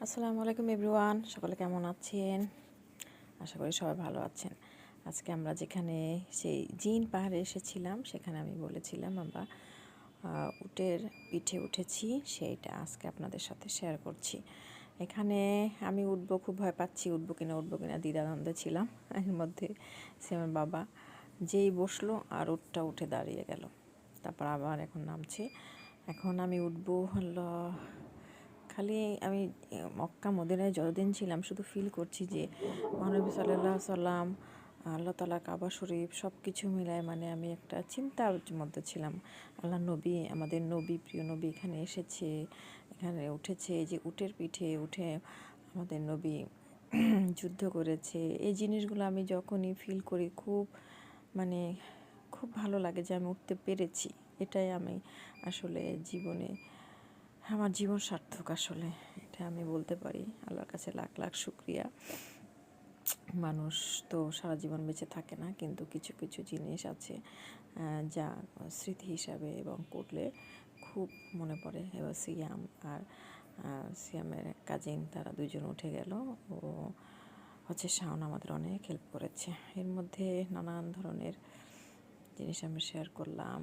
আসসালামু আলাইকুম এভরিওয়ান, সকলে কেমন আছেন? আশা করি সবাই ভালো আছেন। আজকে আমরা যেখানে সেই জিন পাহাড়ে এসেছিলাম সেখানে আমি বলেছিলাম আমরা উটের পিঠে উঠেছি, সেইটা আজকে আপনাদের সাথে শেয়ার করছি। এখানে আমি উঠবো, খুব ভয় পাচ্ছি, উঠবো কিনা দ্বিধাদ্বন্দ্বে ছিলাম। এর মধ্যে সে আমার বাবা যেই বসলো আর উটটা উঠে দাঁড়িয়ে গেল, তারপর আবার এখন নামছি। এখন আমি উঠবো হলো, খালি আমি মক্কা মদিনায় যতদিন ছিলাম শুধু ফিল করছি যে মহানবী সাল্লাল্লাহু সাল্লাম, আল্লাহ তাআলা, কাবা শরীফ সব কিছু মিলায় মানে আমি একটা চিন্তার মধ্যে ছিলাম। আল্লাহ নবী, আমাদের নবী, প্রিয় নবী এখানে এসেছে, এখানে উঠেছে, যে উটের পিঠে উঠে আমাদের নবী যুদ্ধ করেছে। এই জিনিসগুলো আমি যখনই ফিল করি খুব মানে খুব ভালো লাগে যে আমি উঠতে পেরেছি। এটাই আমি আসলে জীবনে, আমার জীবন সার্থক আসলে, এটা আমি বলতে পারি। আল্লাহর কাছে লাখ লাখ শুকরিয়া। মানুষ তো সারা জীবন বেঁচে থাকে না, কিন্তু কিছু কিছু জিনিস আছে যা স্মৃতি হিসাবে এবং করলে খুব মনে পড়ে। এবার সিয়াম আর সিয়ামের কাজিন, তারা দুইজন উঠে গেল। ও হচ্ছে শাওন আমাদের অনেক হেল্প করেছে। এর মধ্যে নানান ধরনের জিনিস আমি শেয়ার করলাম।